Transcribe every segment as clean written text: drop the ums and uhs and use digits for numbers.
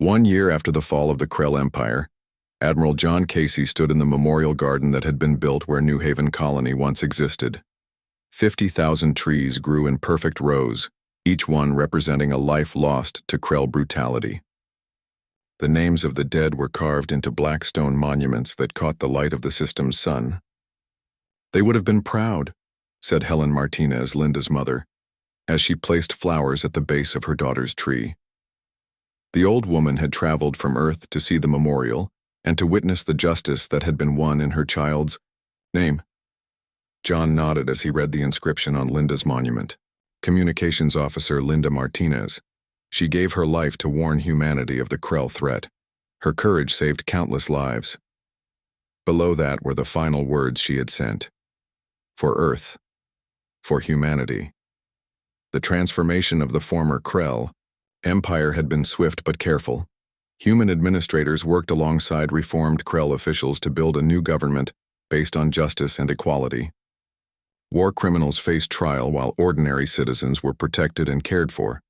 1 year after the fall of the Krell Empire, Admiral John Casey stood in the memorial garden that had been built where New Haven Colony once existed. 50,000 trees grew in perfect rows, each one representing a life lost to Krell brutality. The names of the dead were carved into black stone monuments that caught the light of the system's sun. "They would have been proud," said Helen Martinez, Linda's mother, as she placed flowers at the base of her daughter's tree. The old woman had traveled from Earth to see the memorial and to witness the justice that had been won in her child's name. John nodded as he read the inscription on Linda's monument. Communications Officer Linda Martinez. She gave her life to warn humanity of the Krell threat. Her courage saved countless lives. Below that were the final words she had sent. For Earth. For humanity. The transformation of the former Krell Empire had been swift but careful. Human administrators worked alongside reformed Krell officials to build a new government based on justice and equality. War criminals faced trial while ordinary citizens were protected and cared for.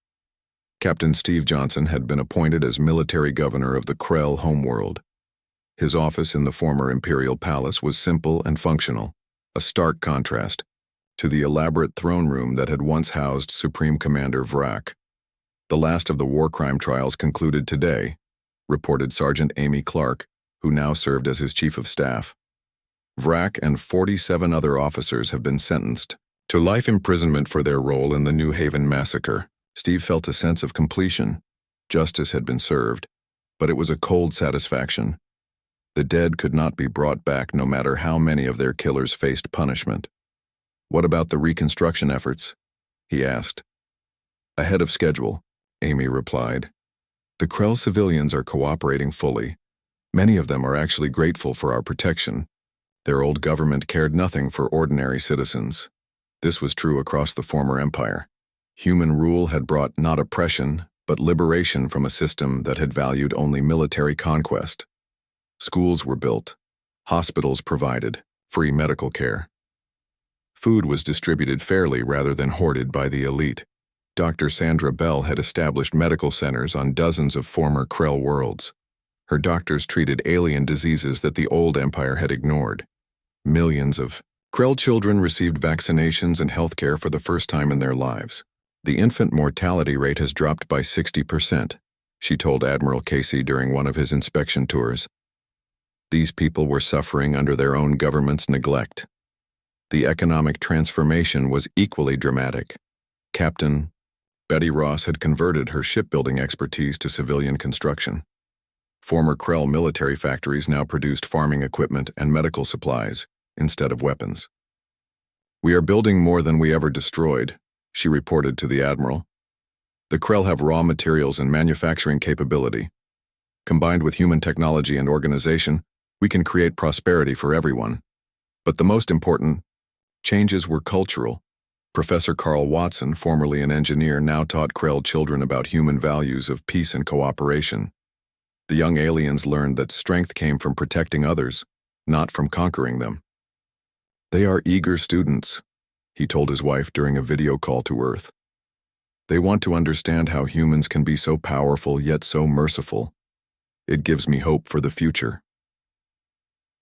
Captain Steve Johnson had been appointed as military governor of the Krell homeworld. His office in the former Imperial Palace was simple and functional, a stark contrast to the elaborate throne room that had once housed Supreme Commander Vrak. The last of the war crime trials concluded today, reported Sergeant Amy Clark, who now served as his chief of staff. Vrak and 47 other officers have been sentenced to life imprisonment for their role in the New Haven massacre. Steve felt a sense of completion. Justice had been served, but it was a cold satisfaction. The dead could not be brought back no matter how many of their killers faced punishment. "What about the reconstruction efforts?" he asked. "Ahead of schedule," Amy replied. "The Krell civilians are cooperating fully. Many of them are actually grateful for our protection. Their old government cared nothing for ordinary citizens. This was true across the former empire. Human rule had brought not oppression, but liberation from a system that had valued only military conquest. Schools were built, hospitals provided, free medical care. Food was distributed fairly rather than hoarded by the elite. Dr. Sandra Bell had established medical centers on dozens of former Krell worlds. Her doctors treated alien diseases that the old empire had ignored. Millions of Krell children received vaccinations and health care for the first time in their lives. The infant mortality rate has dropped by 60%, she told Admiral Casey during one of his inspection tours. These people were suffering under their own government's neglect. The economic transformation was equally dramatic. Captain Betty Ross had converted her shipbuilding expertise to civilian construction. Former Krell military factories now produced farming equipment and medical supplies instead of weapons. "We are building more than we ever destroyed," she reported to the Admiral. "The Krell have raw materials and manufacturing capability. Combined with human technology and organization, we can create prosperity for everyone. But the most important changes were cultural. Professor Carl Watson, formerly an engineer, now taught Krell children about human values of peace and cooperation. The young aliens learned that strength came from protecting others, not from conquering them. They are eager students," he told his wife during a video call to Earth. "They want to understand how humans can be so powerful yet so merciful. It gives me hope for the future."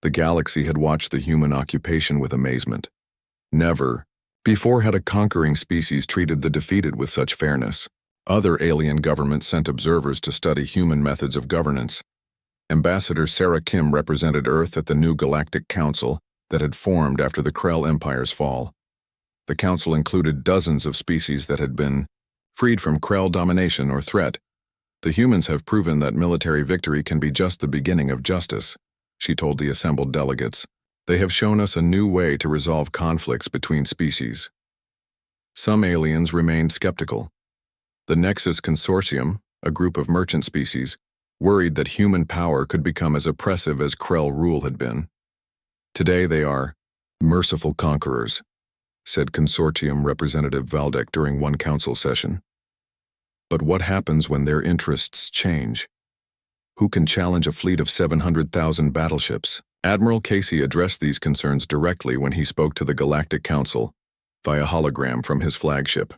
The galaxy had watched the human occupation with amazement. Never before had a conquering species treated the defeated with such fairness. Other alien governments sent observers to study human methods of governance. Ambassador Sarah Kim represented Earth at the new Galactic Council that had formed after the Krell Empire's fall. The council included dozens of species that had been freed from Krell domination or threat. "The humans have proven that military victory can be just the beginning of justice," she told the assembled delegates. "They have shown us a new way to resolve conflicts between species." Some aliens remained skeptical. The Nexus Consortium, a group of merchant species, worried that human power could become as oppressive as Krell rule had been. "Today they are merciful conquerors," said Consortium Representative Valdek during one council session. "But what happens when their interests change? Who can challenge a fleet of 700,000 battleships?" Admiral Casey addressed these concerns directly when he spoke to the Galactic Council via hologram from his flagship.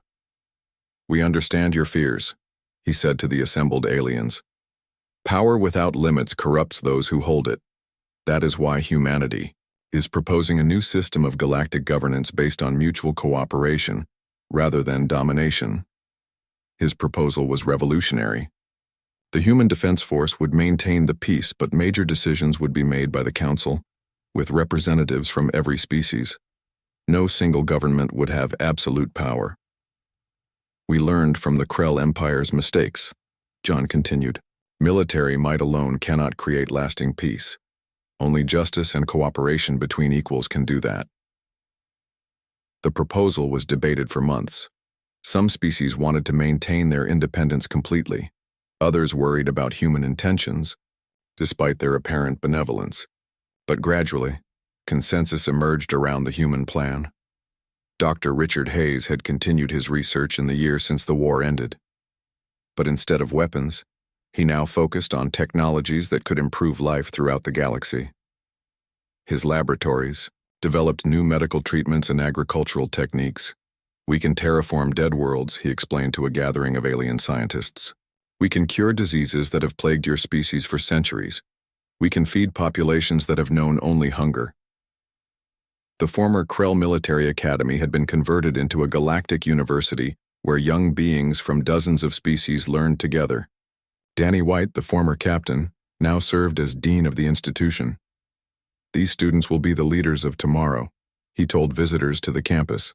"We understand your fears," he said to the assembled aliens. Power without limits corrupts those who hold it. That is why humanity is proposing a new system of galactic governance based on mutual cooperation rather than domination. His proposal was revolutionary. The Human Defense Force would maintain the peace, but major decisions would be made by the Council, with representatives from every species. No single government would have absolute power. We learned from the Krell Empire's mistakes, John continued. Military might alone cannot create lasting peace. Only justice and cooperation between equals can do that. The proposal was debated for months. Some species wanted to maintain their independence completely. Others worried about human intentions, despite their apparent benevolence. But gradually, consensus emerged around the human plan. Dr. Richard Hayes had continued his research in the year since the war ended. But instead of weapons, he now focused on technologies that could improve life throughout the galaxy. His laboratories developed new medical treatments and agricultural techniques. We can terraform dead worlds, he explained to a gathering of alien scientists. We can cure diseases that have plagued your species for centuries. We can feed populations that have known only hunger. The former Krell Military Academy had been converted into a galactic university where young beings from dozens of species learned together. Danny White, the former captain, now served as dean of the institution. These students will be the leaders of tomorrow, he told visitors to the campus.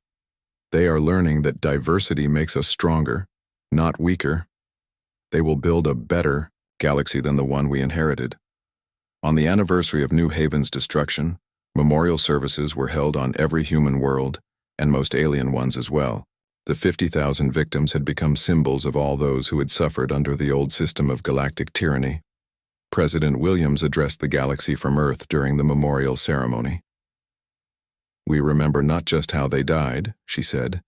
They are learning that diversity makes us stronger, not weaker. They will build a better galaxy than the one we inherited. On the anniversary of New Haven's destruction, memorial services were held on every human world, and most alien ones as well. The 50,000 victims had become symbols of all those who had suffered under the old system of galactic tyranny. President Williams addressed the galaxy from Earth during the memorial ceremony. We remember not just how they died, she said,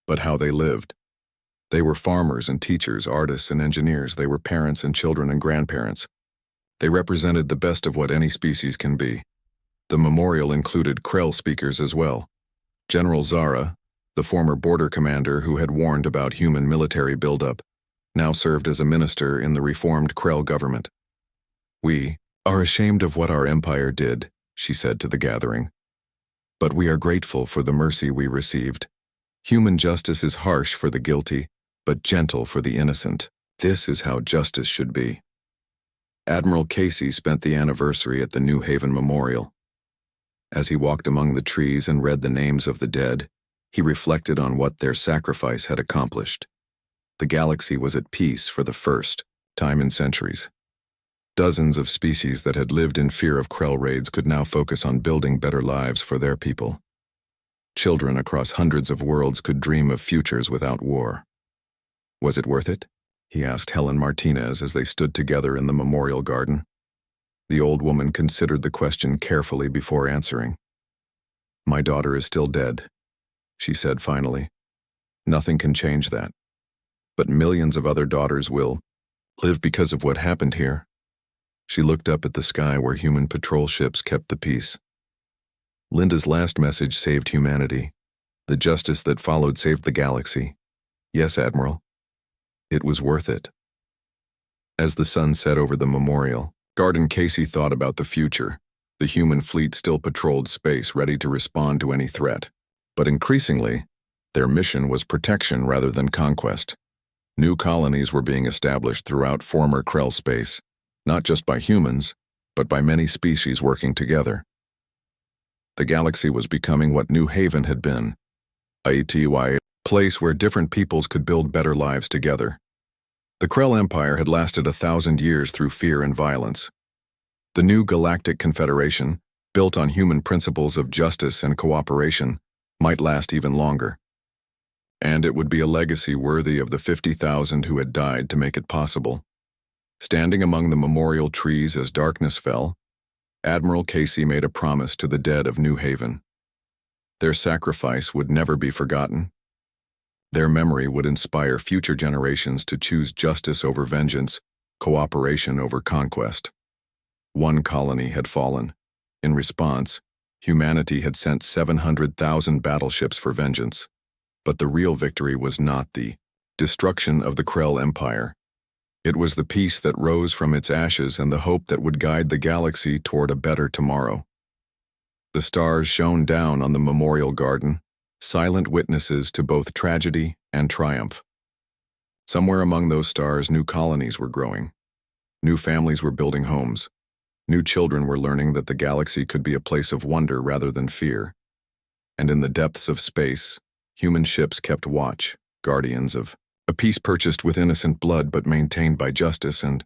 but how they lived. They were farmers and teachers, artists and engineers. They were parents and children and grandparents. They represented the best of what any species can be. The memorial included Krell speakers as well. General Zara, the former border commander who had warned about human military buildup, now served as a minister in the reformed Krell government. We are ashamed of what our empire did, she said to the gathering. But we are grateful for the mercy we received. Human justice is harsh for the guilty, but gentle for the innocent. This is how justice should be. Admiral Casey spent the anniversary at the New Haven Memorial. As he walked among the trees and read the names of the dead, he reflected on what their sacrifice had accomplished. The galaxy was at peace for the first time in centuries. Dozens of species that had lived in fear of Krell raids could now focus on building better lives for their people. Children across hundreds of worlds could dream of futures without war. Was it worth it? He asked Helen Martinez as they stood together in the memorial garden. The old woman considered the question carefully before answering. My daughter is still dead, she said finally. Nothing can change that. But millions of other daughters will live because of what happened here. She looked up at the sky where human patrol ships kept the peace. Linda's last message saved humanity. The justice that followed saved the galaxy. Yes, Admiral. It was worth it. As the sun set over the memorial, Garden Casey thought about the future. The human fleet still patrolled space, ready to respond to any threat. But increasingly, their mission was protection rather than conquest. New colonies were being established throughout former Krell space, not just by humans, but by many species working together. The galaxy was becoming what New Haven had been, a HFY place where different peoples could build better lives together. The Krell Empire had lasted 1,000 years through fear and violence. The new Galactic Confederation, built on human principles of justice and cooperation, might last even longer. And it would be a legacy worthy of the 50,000 who had died to make it possible. Standing among the memorial trees as darkness fell, Admiral Casey made a promise to the dead of New Haven. Their sacrifice would never be forgotten. Their memory would inspire future generations to choose justice over vengeance, cooperation over conquest. One colony had fallen. In response, humanity had sent 700,000 battleships for vengeance. But the real victory was not the destruction of the Krell Empire. It was the peace that rose from its ashes and the hope that would guide the galaxy toward a better tomorrow. The stars shone down on the memorial garden, silent witnesses to both tragedy and triumph. Somewhere among those stars, new colonies were growing. New families were building homes. New children were learning that the galaxy could be a place of wonder rather than fear. And in the depths of space, human ships kept watch, guardians of a peace purchased with innocent blood but maintained by justice. And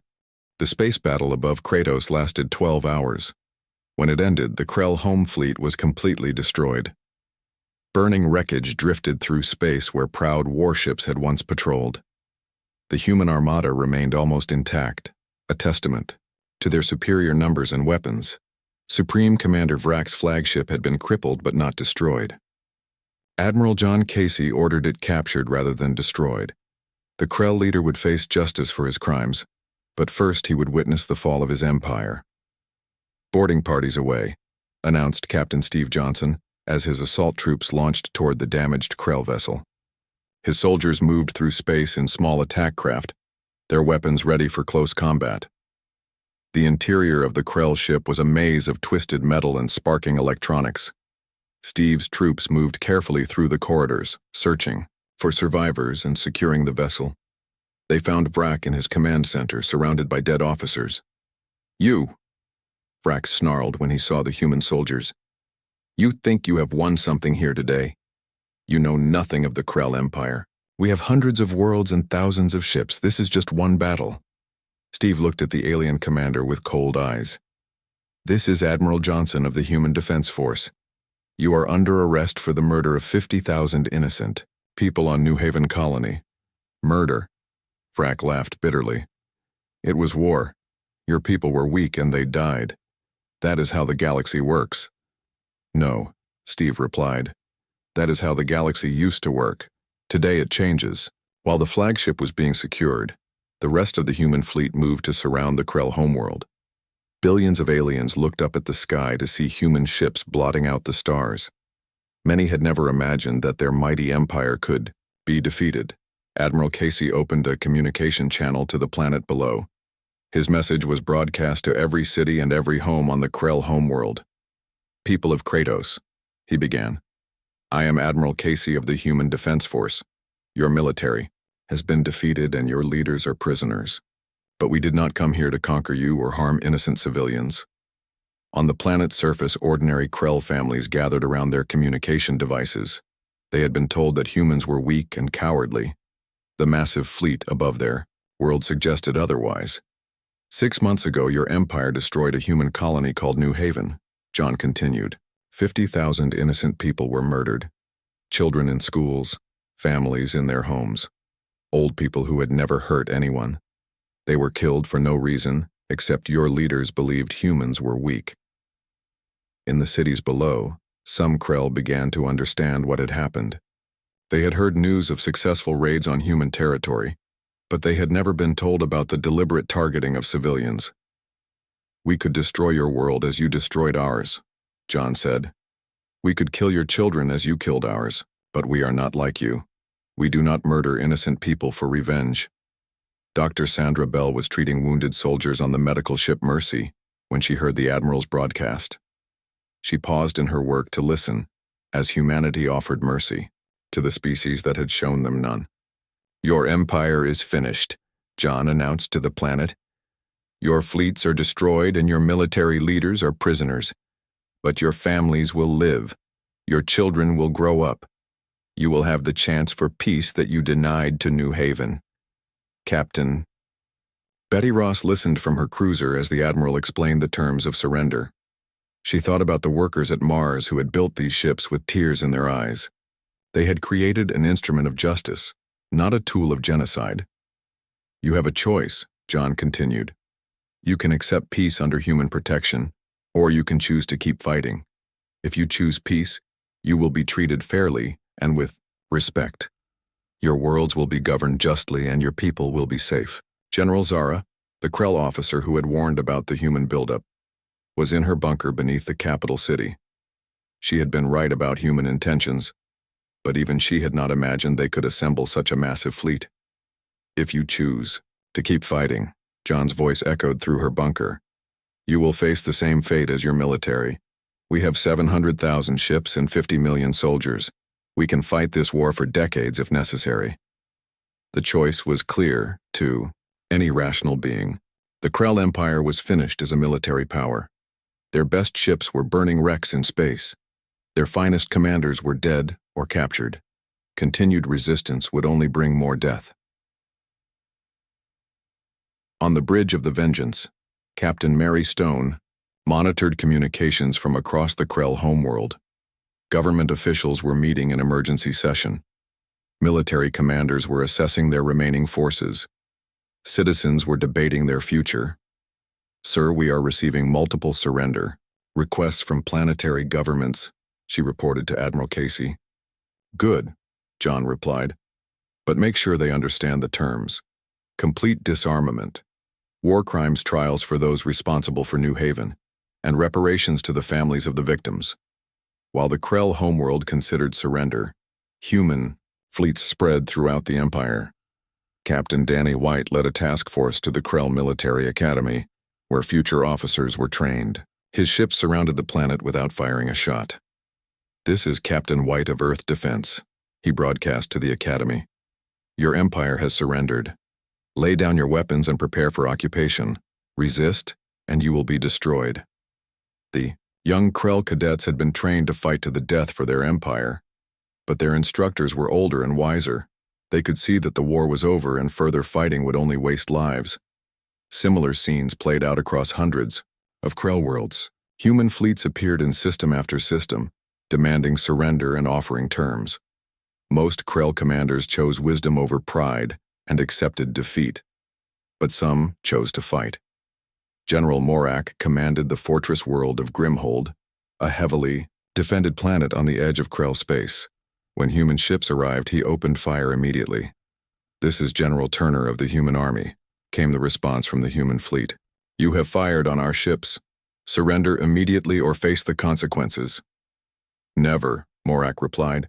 the space battle above Kratos lasted 12 hours. When it ended, the Krell home fleet was completely destroyed. Burning wreckage drifted through space where proud warships had once patrolled. The human armada remained almost intact, a testament to their superior numbers and weapons. Supreme Commander Vrak's flagship had been crippled but not destroyed. Admiral John Casey ordered it captured rather than destroyed. The Krell leader would face justice for his crimes, but first he would witness the fall of his empire. "Boarding parties away," announced Captain Steve Johnson as his assault troops launched toward the damaged Krell vessel. His soldiers moved through space in small attack craft, their weapons ready for close combat. The interior of the Krell ship was a maze of twisted metal and sparking electronics. Steve's troops moved carefully through the corridors, searching for survivors and securing the vessel. They found Vrak in his command center, surrounded by dead officers. "You," Vrak snarled when he saw the human soldiers. "You think you have won something here today? You know nothing of the Krell Empire. We have hundreds of worlds and thousands of ships. This is just one battle." Steve looked at the alien commander with cold eyes. "This is Admiral Johnson of the Human Defense Force. You are under arrest for the murder of 50,000 innocent people on New Haven Colony." "Murder?" Vrak laughed bitterly. "It was war. Your people were weak and they died. That is how the galaxy works." "No," Steve replied. "That is how the galaxy used to work. Today it changes." While the flagship was being secured, the rest of the human fleet moved to surround the Krell homeworld. Billions of aliens looked up at the sky to see human ships blotting out the stars. Many had never imagined that their mighty empire could be defeated. Admiral Casey opened a communication channel to the planet below. His message was broadcast to every city and every home on the Krell homeworld. "People of Kratos," he began. "I am Admiral Casey of the Human Defense Force. Your military has been defeated and your leaders are prisoners. But we did not come here to conquer you or harm innocent civilians." On the planet's surface, ordinary Krell families gathered around their communication devices. They had been told that humans were weak and cowardly. The massive fleet above their world suggested otherwise. "6 months ago, your empire destroyed a human colony called New Haven," John continued. 50,000 innocent people were murdered. Children in schools, families in their homes, old people who had never hurt anyone. They were killed for no reason, except your leaders believed humans were weak. In the cities below, some Krell began to understand what had happened. They had heard news of successful raids on human territory, but they had never been told about the deliberate targeting of civilians. "We could destroy your world as you destroyed ours," John said. "We could kill your children as you killed ours, but we are not like you. We do not murder innocent people for revenge." Dr. Sandra Bell was treating wounded soldiers on the medical ship Mercy when she heard the Admiral's broadcast. She paused in her work to listen, as humanity offered mercy to the species that had shown them none. "Your empire is finished," John announced to the planet. "Your fleets are destroyed and your military leaders are prisoners. But your families will live. Your children will grow up. You will have the chance for peace that you denied to New Haven. Captain." Betty Ross listened from her cruiser as the Admiral explained the terms of surrender. She thought about the workers at Mars who had built these ships with tears in their eyes. They had created an instrument of justice, not a tool of genocide. "You have a choice," John continued. "You can accept peace under human protection, or you can choose to keep fighting. If you choose peace, you will be treated fairly and with respect. Your worlds will be governed justly and your people will be safe." General Zara, the Krell officer who had warned about the human buildup, was in her bunker beneath the capital city. She had been right about human intentions, but even she had not imagined they could assemble such a massive fleet. "If you choose To keep fighting, John's voice echoed through her bunker. You will face the same fate as your military. We have 700,000 ships and 50 million soldiers. We can fight this war for decades if necessary. The choice was clear to any rational being. The Krell Empire was finished as a military power. Their best ships were burning wrecks in space. Their finest commanders were dead or captured. Continued resistance would only bring more death. On the bridge of the Vengeance, Captain Mary Stone monitored communications from across the Krell homeworld. Government officials were meeting in emergency session. Military commanders were assessing their remaining forces. Citizens were debating their future. Sir, we are receiving multiple surrender requests from planetary governments, she reported to Admiral Casey. Good, John replied. But make sure they understand the terms. Complete disarmament, war crimes trials for those responsible for New Haven, and reparations to the families of the victims. While the Krell homeworld considered surrender, human fleets spread throughout the Empire. Captain Danny White led a task force to the Krell Military Academy, where future officers were trained. His ships surrounded the planet without firing a shot. This is Captain White of Earth Defense, he broadcast to the Academy. Your empire has surrendered. Lay down your weapons and prepare for occupation. Resist, and you will be destroyed. The young Krell cadets had been trained to fight to the death for their empire, but their instructors were older and wiser. They could see that the war was over and further fighting would only waste lives. Similar scenes played out across hundreds of Krell worlds. Human fleets appeared in system after system, demanding surrender and offering terms. Most Krell commanders chose wisdom over pride and accepted defeat, but some chose to fight. General Morak commanded the fortress world of Grimhold, a heavily defended planet on the edge of Krell space. When human ships arrived, he opened fire immediately. This is General Turner of the human army, came the response from the human fleet. You have fired on our ships. Surrender immediately or face the consequences. Never, Morak replied.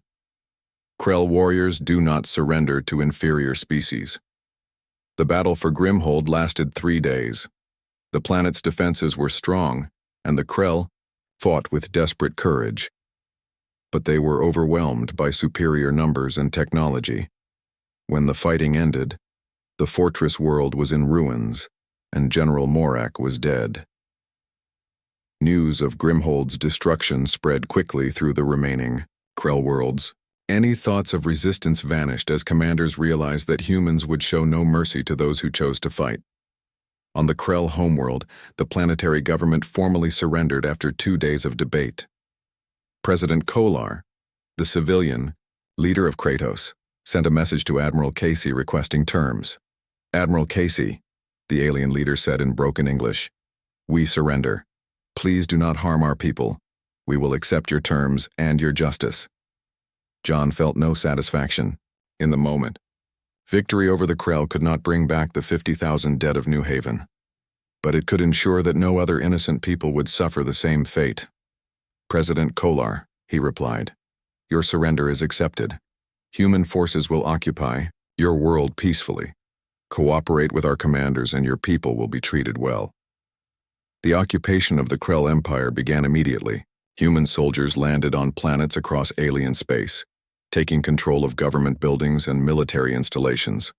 Krell warriors do not surrender to inferior species. The battle for Grimhold lasted 3 days. The planet's defenses were strong, and the Krell fought with desperate courage. But they were overwhelmed by superior numbers and technology. When the fighting ended, the fortress world was in ruins, and General Morak was dead. News of Grimhold's destruction spread quickly through the remaining Krell worlds. Any thoughts of resistance vanished as commanders realized that humans would show no mercy to those who chose to fight. On the Krell homeworld, the planetary government formally surrendered after 2 days of debate. President Kolar, the civilian leader of Kratos, sent a message to Admiral Casey requesting terms. Admiral Casey, the alien leader said in broken English, we surrender. Please do not harm our people. We will accept your terms and your justice. John felt no satisfaction in the moment. Victory over the Krell could not bring back the 50,000 dead of New Haven, but it could ensure that no other innocent people would suffer the same fate. President Kolar, he replied, your surrender is accepted. Human forces will occupy your world peacefully. Cooperate with our commanders and your people will be treated well. The occupation of the Krell Empire began immediately. Human soldiers landed on planets across alien space, taking control of government buildings and military installations.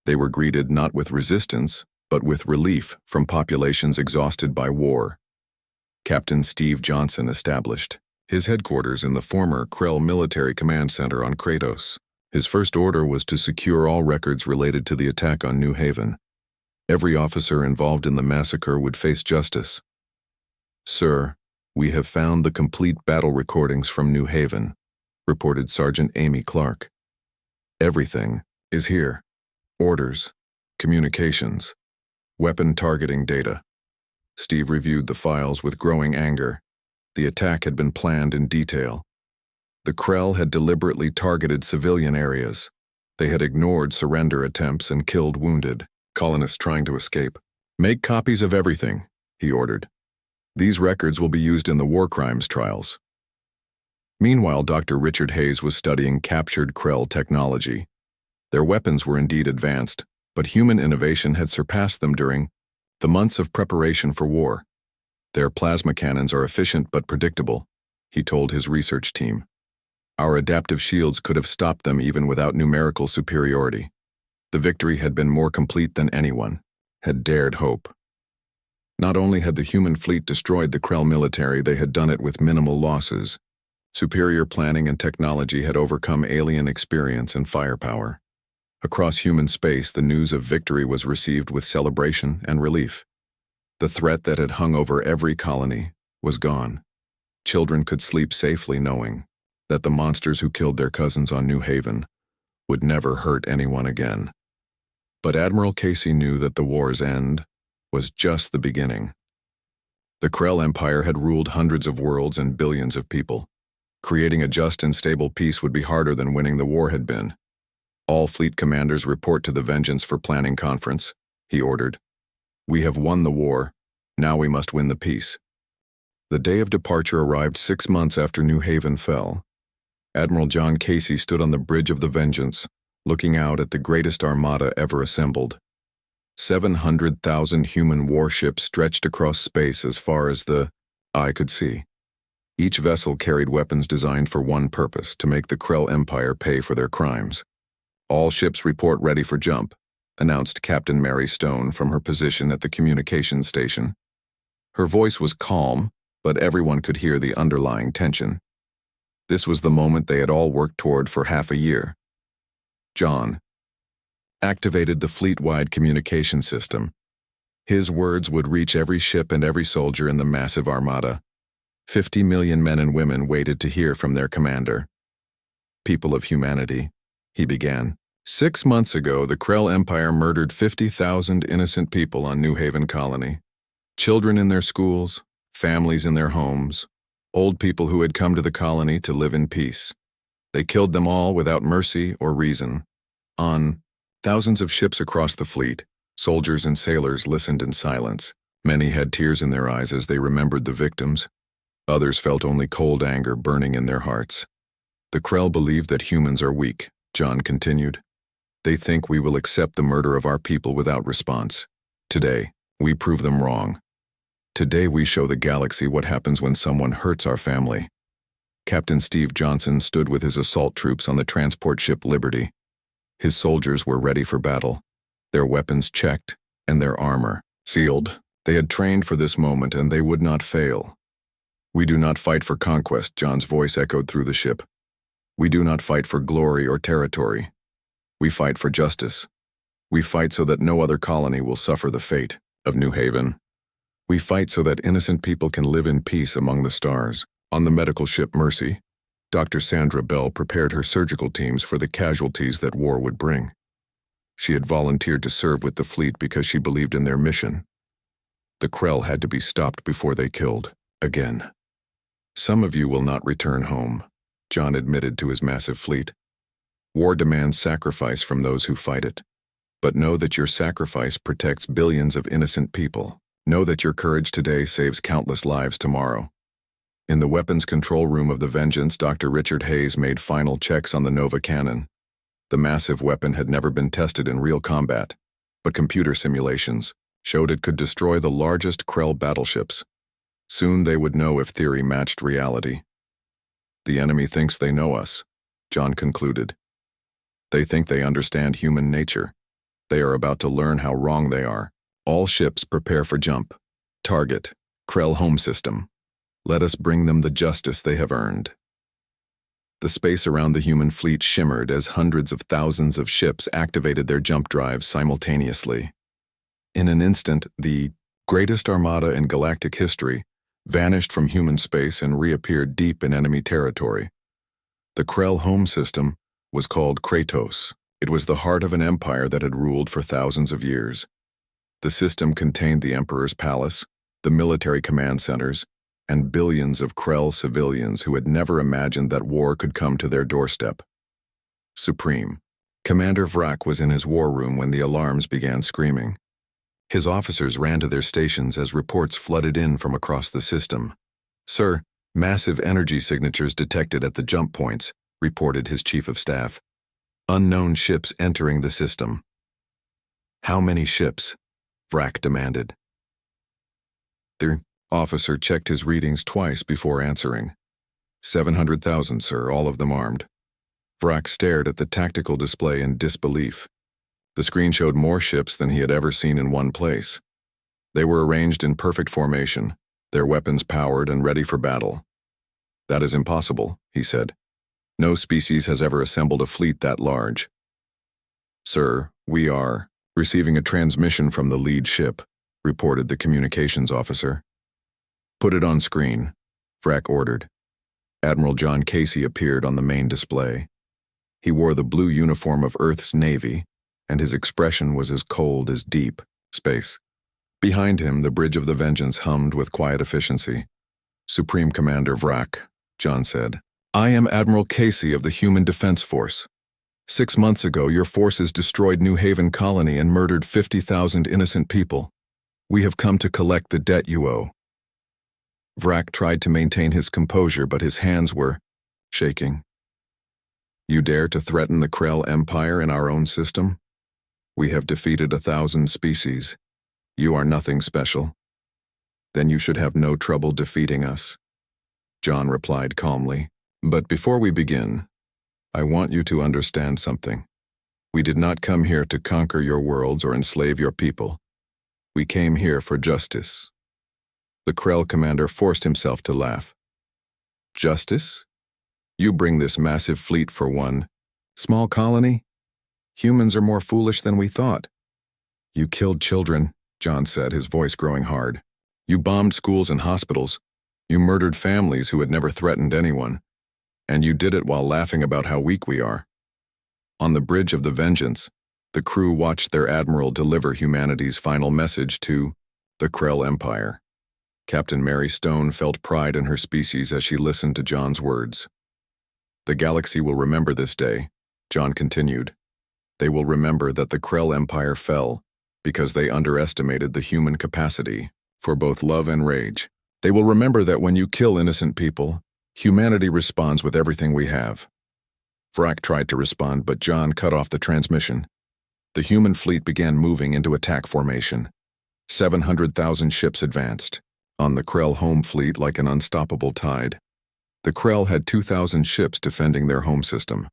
They were greeted not with resistance, but with relief from populations exhausted by war. Captain Steve Johnson established his headquarters in the former Krell Military Command Center on Kratos. His first order was to secure all records related to the attack on New Haven. Every officer involved in the massacre would face justice. Sir, we have found the complete battle recordings from New Haven, reported Sergeant Amy Clark. Everything is here. Orders, communications, weapon targeting data. Steve reviewed the files with growing anger. The attack had been planned in detail. The Krell had deliberately targeted civilian areas. They had ignored surrender attempts and killed wounded colonists trying to escape. Make copies of everything, he ordered. These records will be used in the war crimes trials. Meanwhile, Dr. Richard Hayes was studying captured Krell technology. Their weapons were indeed advanced, But human innovation had surpassed them during the months of preparation for war. Their plasma cannons are efficient but predictable, he told his research team. Our adaptive shields could have stopped them even without numerical superiority. The victory had been more complete than anyone had dared hope. Not only had the human fleet destroyed the Krell military, they had done it with minimal losses. Superior planning and technology had overcome alien experience and firepower. Across human space, the news of victory was received with celebration and relief. The threat that had hung over every colony was gone. Children could sleep safely knowing that the monsters who killed their cousins on New Haven would never hurt anyone again. But Admiral Casey knew that the war's end was just the beginning. The Krell Empire had ruled hundreds of worlds and billions of people. Creating a just and stable peace would be harder than winning the war had been. All fleet commanders report to the Vengeance for Planning Conference, he ordered. We have won the war, now we must win the peace. The day of departure arrived 6 months after New Haven fell. Admiral John Casey stood on the bridge of the Vengeance, looking out at the greatest armada ever assembled. 700,000 human warships stretched across space as far as the eye could see. Each vessel carried weapons designed for one purpose, to make the Krell Empire pay for their crimes. All ships report ready for jump, announced Captain Mary Stone from her position at the communications station. Her voice was calm, but everyone could hear the underlying tension. This was the moment they had all worked toward for half a year. John activated the fleet-wide communication system. His words would reach every ship and every soldier in the massive armada. 50 million men and women waited to hear from their commander. People of humanity, he began. 6 months ago, the Krell Empire murdered 50,000 innocent people on New Haven Colony. Children in their schools, families in their homes, old people who had come to the colony to live in peace. They killed them all without mercy or reason. On thousands of ships across the fleet, soldiers and sailors listened in silence. Many had tears in their eyes as they remembered the victims. Others felt only cold anger burning in their hearts. The Krell believe that humans are weak, John continued. They think we will accept the murder of our people without response. Today, we prove them wrong. Today we show the galaxy what happens when someone hurts our family. Captain Steve Johnson stood with his assault troops on the transport ship Liberty. His soldiers were ready for battle, their weapons checked and their armor sealed. They had trained for this moment and they would not fail. We do not fight for conquest, John's voice echoed through the ship. We do not fight for glory or territory. We fight for justice. We fight so that no other colony will suffer the fate of New Haven. We fight so that innocent people can live in peace among the stars. On the medical ship Mercy, Dr. Sandra Bell prepared her surgical teams for the casualties that war would bring. She had volunteered to serve with the fleet because she believed in their mission. The Krell had to be stopped before they killed again. Some of you will not return home, John admitted to his massive fleet. War demands sacrifice from those who fight it. But know that your sacrifice protects billions of innocent people. Know that your courage today saves countless lives tomorrow. In the weapons control room of the Vengeance, Dr. Richard Hayes made final checks on the Nova cannon. The massive weapon had never been tested in real combat, but computer simulations showed it could destroy the largest Krell battleships. Soon they would know if theory matched reality. The enemy thinks they know us, John concluded. They think they understand human nature. They are about to learn how wrong they are. All ships prepare for jump. Target, Krell home system. Let us bring them the justice they have earned. The space around the human fleet shimmered as hundreds of thousands of ships activated their jump drives simultaneously. In an instant, the greatest armada in galactic history vanished from human space and reappeared deep in enemy territory. The Krell home system was called Kratos. It was the heart of an empire that had ruled for thousands of years. The system contained the Emperor's palace, the military command centers, and billions of Krell civilians who had never imagined that war could come to their doorstep. Supreme. Commander Vrak was in his war room when the alarms began screaming. His officers ran to their stations as reports flooded in from across the system. Sir, massive energy signatures detected at the jump points, reported his chief of staff. Unknown ships entering the system. How many ships? Vrak demanded. The officer checked his readings twice before answering. 700,000, sir, all of them armed. Vrak stared at the tactical display in disbelief. The screen showed more ships than he had ever seen in one place. They were arranged in perfect formation, their weapons powered and ready for battle. That is impossible, he said. No species has ever assembled a fleet that large. Sir, we are receiving a transmission from the lead ship, reported the communications officer. Put it on screen, Vrak ordered. Admiral John Casey appeared on the main display. He wore the blue uniform of Earth's Navy, and his expression was as cold as deep space. Behind him, the bridge of the Vengeance hummed with quiet efficiency. Supreme Commander Vrak, John said, I am Admiral Casey of the Human Defense Force. 6 months ago, your forces destroyed New Haven Colony and murdered 50,000 innocent people. We have come to collect the debt you owe. Vrak tried to maintain his composure, but his hands were shaking. You dare to threaten the Krell Empire in our own system? We have defeated 1,000 species. You are nothing special. Then you should have no trouble defeating us. John replied calmly. But before we begin, I want you to understand something. We did not come here to conquer your worlds or enslave your people. We came here for justice. The Krell commander forced himself to laugh. Justice? You bring this massive fleet for one small colony? Humans are more foolish than we thought. You killed children, John said, his voice growing hard. You bombed schools and hospitals. You murdered families who had never threatened anyone. And you did it while laughing about how weak we are. On the bridge of the Vengeance, the crew watched their admiral deliver humanity's final message to the Krell Empire. Captain Mary Stone felt pride in her species as she listened to John's words. The galaxy will remember this day, John continued. They will remember that the Krell Empire fell because they underestimated the human capacity for both love and rage. They will remember that when you kill innocent people, humanity responds with everything we have. Vrak tried to respond, but John cut off the transmission. The human fleet began moving into attack formation. 700,000 ships advanced, on the Krell home fleet like an unstoppable tide. The Krell had 2,000 ships defending their home system.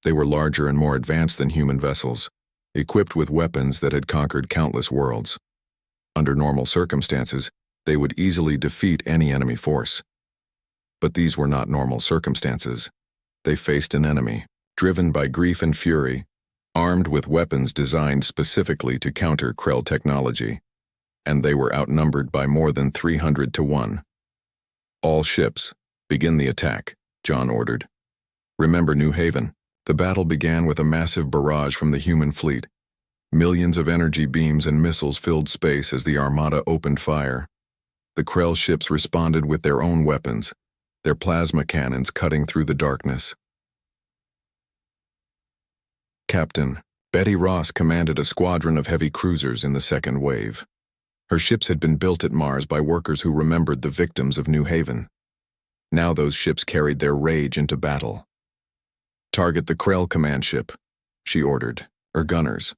They were larger and more advanced than human vessels, equipped with weapons that had conquered countless worlds. Under normal circumstances, they would easily defeat any enemy force. But these were not normal circumstances. They faced an enemy, driven by grief and fury, armed with weapons designed specifically to counter Krell technology, and they were outnumbered by more than 300 to 1. All ships, begin the attack, John ordered. Remember New Haven. The battle began with a massive barrage from the human fleet. Millions of energy beams and missiles filled space as the Armada opened fire. The Krell ships responded with their own weapons, their plasma cannons cutting through the darkness. Captain Betty Ross commanded a squadron of heavy cruisers in the second wave. Her ships had been built at Mars by workers who remembered the victims of New Haven. Now those ships carried their rage into battle. Target the Krell command ship, she ordered, her gunners.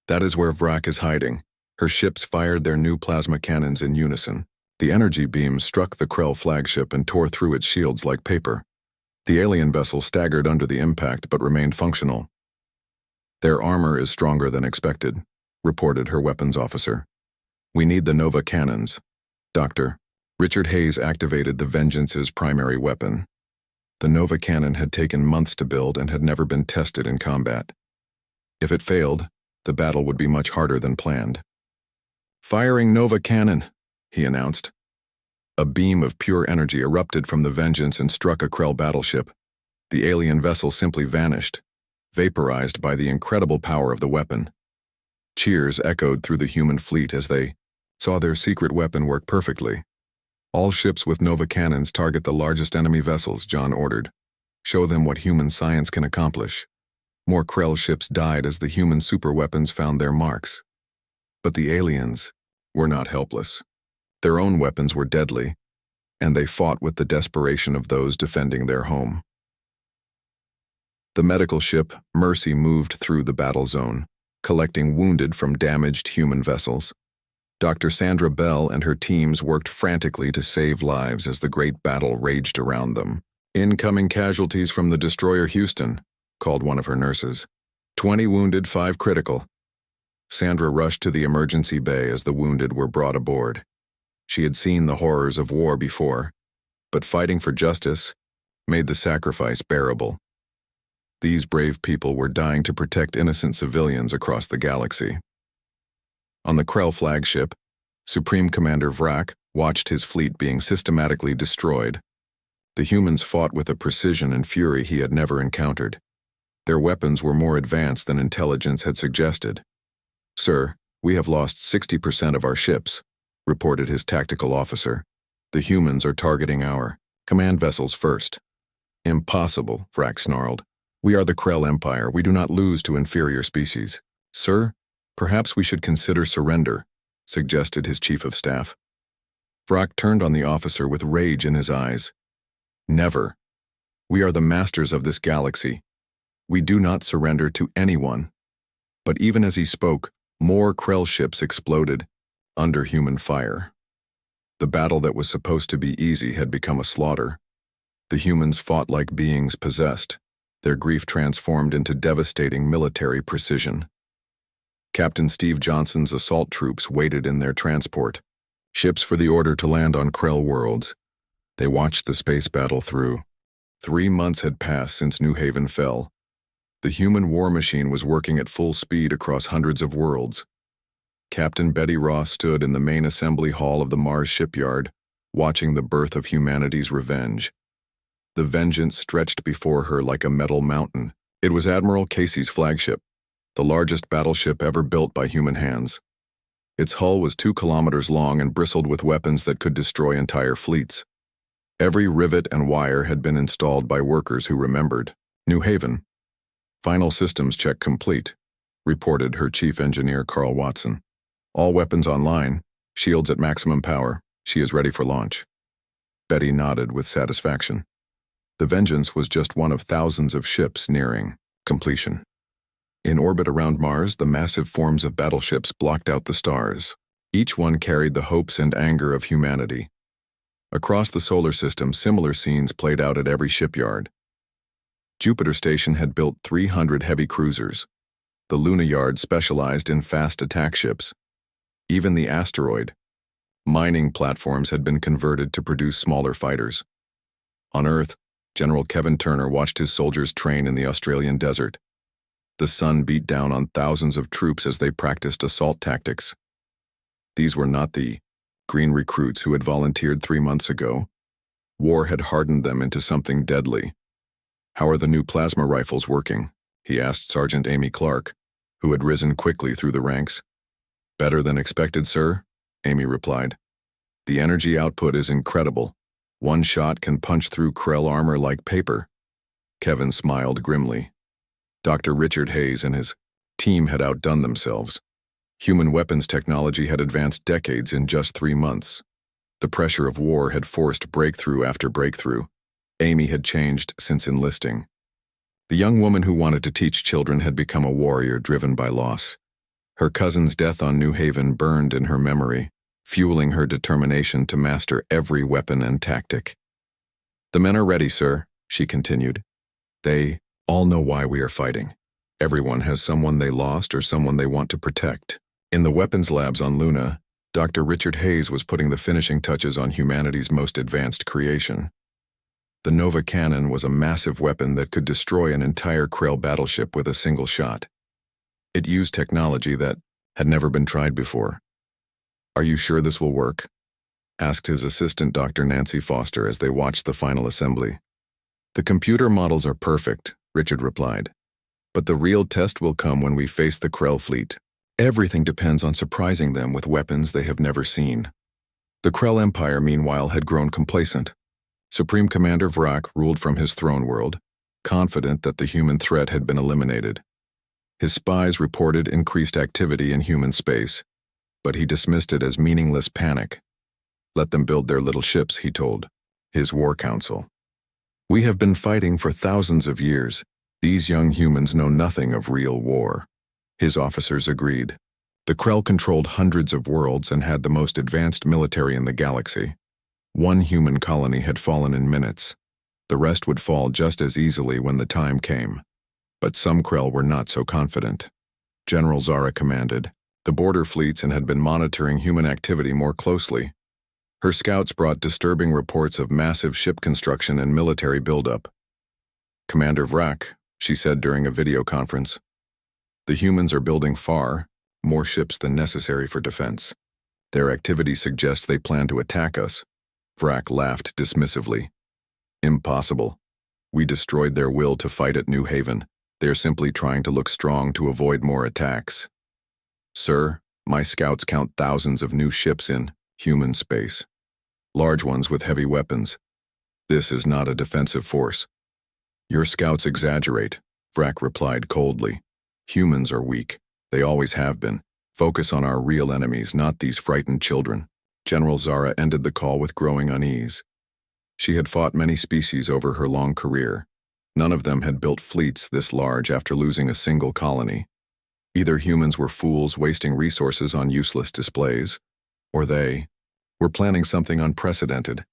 That is where Vrak is hiding. Her ships fired their new plasma cannons in unison. The energy beams struck the Krell flagship and tore through its shields like paper. The alien vessel staggered under the impact but remained functional. Their armor is stronger than expected, reported her weapons officer. We need the Nova cannons. Doctor. Richard Hayes activated the Vengeance's primary weapon. The Nova cannon had taken months to build and had never been tested in combat. If it failed, the battle would be much harder than planned. Firing Nova cannon, he announced. A beam of pure energy erupted from the Vengeance and struck a Krell battleship. The alien vessel simply vanished, vaporized by the incredible power of the weapon. Cheers echoed through the human fleet as they saw their secret weapon work perfectly. All ships with Nova cannons target the largest enemy vessels, John ordered. Show them what human science can accomplish. More Krell ships died as the human superweapons found their marks. But the aliens were not helpless. Their own weapons were deadly, and they fought with the desperation of those defending their home. The medical ship, Mercy, moved through the battle zone, collecting wounded from damaged human vessels. Dr. Sandra Bell and her teams worked frantically to save lives as the great battle raged around them. "Incoming casualties from the destroyer Houston," called one of her nurses. 20 wounded, 5 critical." Sandra rushed to the emergency bay as the wounded were brought aboard. She had seen the horrors of war before, but fighting for justice made the sacrifice bearable. These brave people were dying to protect innocent civilians across the galaxy. On the Krell flagship, Supreme Commander Vrak watched his fleet being systematically destroyed. The humans fought with a precision and fury he had never encountered. Their weapons were more advanced than intelligence had suggested. "Sir, we have lost 60% of our ships," reported his tactical officer. "The humans are targeting our command vessels first." "Impossible," Vrak snarled. "We are the Krell Empire. We do not lose to inferior species." "Sir, perhaps we should consider surrender," suggested his chief of staff. Vrak turned on the officer with rage in his eyes. "Never. We are the masters of this galaxy. We do not surrender to anyone." But even as he spoke, more Krell ships exploded under human fire. The battle that was supposed to be easy had become a slaughter. The humans fought like beings possessed, their grief transformed into devastating military precision. Captain Steve Johnson's assault troops waited in their transport, ships for the order to land on Krell worlds. They watched the space battle through. 3 months had passed since New Haven fell. The human war machine was working at full speed across hundreds of worlds. Captain Betty Ross stood in the main assembly hall of the Mars shipyard, watching the birth of humanity's revenge. The vengeance stretched before her like a metal mountain. It was Admiral Casey's flagship, the largest battleship ever built by human hands. Its hull was 2 kilometers long and bristled with weapons that could destroy entire fleets. Every rivet and wire had been installed by workers who remembered. "New Haven. Final systems check complete," reported her chief engineer Carl Watson. "All weapons online, shields at maximum power. She is ready for launch." Betty nodded with satisfaction. The Vengeance was just one of thousands of ships nearing completion. In orbit around Mars, the massive forms of battleships blocked out the stars. Each one carried the hopes and anger of humanity. Across the solar system, similar scenes played out at every shipyard. Jupiter Station had built 300 heavy cruisers. The Luna Yard specialized in fast attack ships. Even the asteroid mining platforms had been converted to produce smaller fighters. On Earth, General Kevin Turner watched his soldiers train in the Australian desert. The sun beat down on thousands of troops as they practiced assault tactics. These were not the green recruits who had volunteered 3 months ago. War had hardened them into something deadly. "How are the new plasma rifles working?" he asked Sergeant Amy Clark, who had risen quickly through the ranks. "Better than expected, sir," Amy replied. "The energy output is incredible. One shot can punch through Krell armor like paper." Kevin smiled grimly. Dr. Richard Hayes and his team had outdone themselves. Human weapons technology had advanced decades in just 3 months. The pressure of war had forced breakthrough after breakthrough. Amy had changed since enlisting. The young woman who wanted to teach children had become a warrior driven by loss. Her cousin's death on New Haven burned in her memory, fueling her determination to master every weapon and tactic. "The men are ready, sir," she continued. "They all know why we are fighting. Everyone has someone they lost or someone they want to protect." In the weapons labs on Luna, Dr. Richard Hayes was putting the finishing touches on humanity's most advanced creation. The Nova Cannon was a massive weapon that could destroy an entire Krell battleship with a single shot. It used technology that had never been tried before. "Are you sure this will work?" asked his assistant Dr. Nancy Foster as they watched the final assembly. "The computer models are perfect," Richard replied. "But the real test will come when we face the Krell fleet. Everything depends on surprising them with weapons they have never seen." The Krell Empire, meanwhile, had grown complacent. Supreme Commander Vrak ruled from his throne world, confident that the human threat had been eliminated. His spies reported increased activity in human space, but he dismissed it as meaningless panic. "Let them build their little ships," he told his war council. "We have been fighting for thousands of years. These young humans know nothing of real war." His officers agreed. The Krell controlled hundreds of worlds and had the most advanced military in the galaxy. One human colony had fallen in minutes. The rest would fall just as easily when the time came. But some Krell were not so confident. General Zara commanded the border fleets and had been monitoring human activity more closely. Her scouts brought disturbing reports of massive ship construction and military buildup. "Commander Vrak," she said during a video conference, "the humans are building far more ships than necessary for defense. Their activity suggests they plan to attack us." Vrak laughed dismissively. "Impossible. We destroyed their will to fight at New Haven. They're simply trying to look strong to avoid more attacks." "Sir, my scouts count thousands of new ships in human space. Large ones with heavy weapons. This is not a defensive force." "Your scouts exaggerate," Vrak replied coldly. "Humans are weak. They always have been. Focus on our real enemies, not these frightened children." General Zara ended the call with growing unease. She had fought many species over her long career. None of them had built fleets this large after losing a single colony. Either humans were fools wasting resources on useless displays, or they were planning something unprecedented.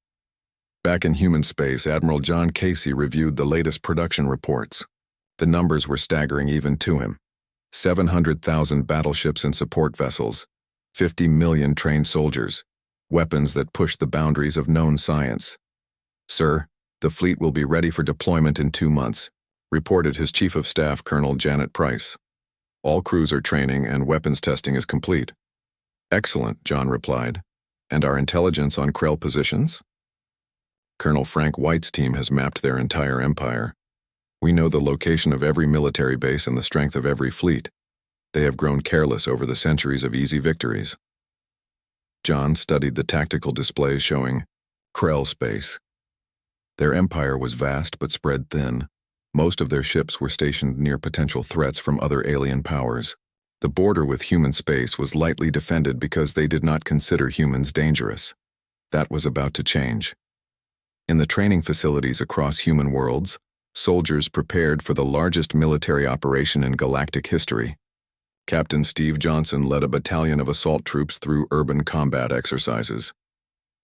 Back in human space, Admiral John Casey reviewed the latest production reports. The numbers were staggering even to him. 700,000 battleships and support vessels, 50 million trained soldiers, weapons that pushed the boundaries of known science. "Sir, the fleet will be ready for deployment in 2 months," reported his Chief of Staff, Colonel Janet Price. "All crews are training and weapons testing is complete." "Excellent," John replied. "And our intelligence on Krell positions?" "Colonel Frank White's team has mapped their entire empire. We know the location of every military base and the strength of every fleet. They have grown careless over the centuries of easy victories." John studied the tactical displays showing Krell space. Their empire was vast but spread thin. Most of their ships were stationed near potential threats from other alien powers. The border with human space was lightly defended because they did not consider humans dangerous. That was about to change. In the training facilities across human worlds, soldiers prepared for the largest military operation in galactic history. Captain Steve Johnson led a battalion of assault troops through urban combat exercises.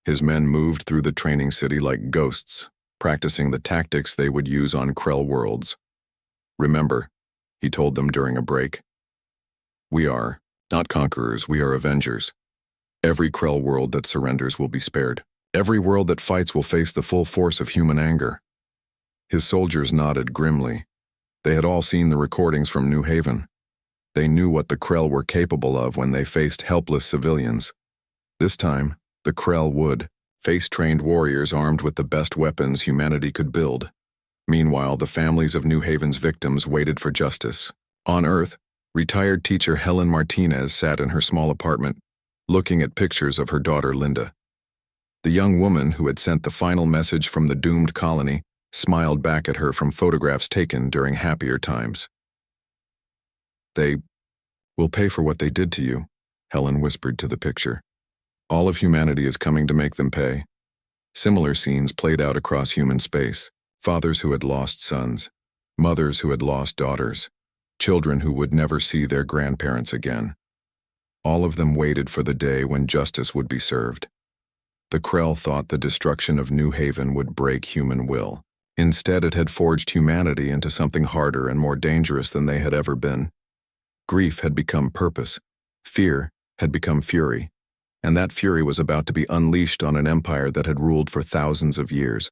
His men moved through the training city like ghosts, practicing the tactics they would use on Krell worlds. "Remember," he told them during a break, "we are not conquerors, we are avengers. Every Krell world that surrenders will be spared. Every world that fights will face the full force of human anger." His soldiers nodded grimly. They had all seen the recordings from New Haven. They knew what the Krell were capable of when they faced helpless civilians. This time, the Krell would face trained warriors armed with the best weapons humanity could build. Meanwhile, the families of New Haven's victims waited for justice. On Earth, retired teacher Helen Martinez sat in her small apartment, looking at pictures of her daughter Linda. The young woman who had sent the final message from the doomed colony smiled back at her from photographs taken during happier times. "They will pay for what they did to you," Helen whispered to the picture. "All of humanity is coming to make them pay." Similar scenes played out across human space. Fathers who had lost sons, mothers who had lost daughters, children who would never see their grandparents again. All of them waited for the day when justice would be served. The Krell thought the destruction of New Haven would break human will. Instead, it had forged humanity into something harder and more dangerous than they had ever been. Grief had become purpose. Fear had become fury. And that fury was about to be unleashed on an empire that had ruled for thousands of years.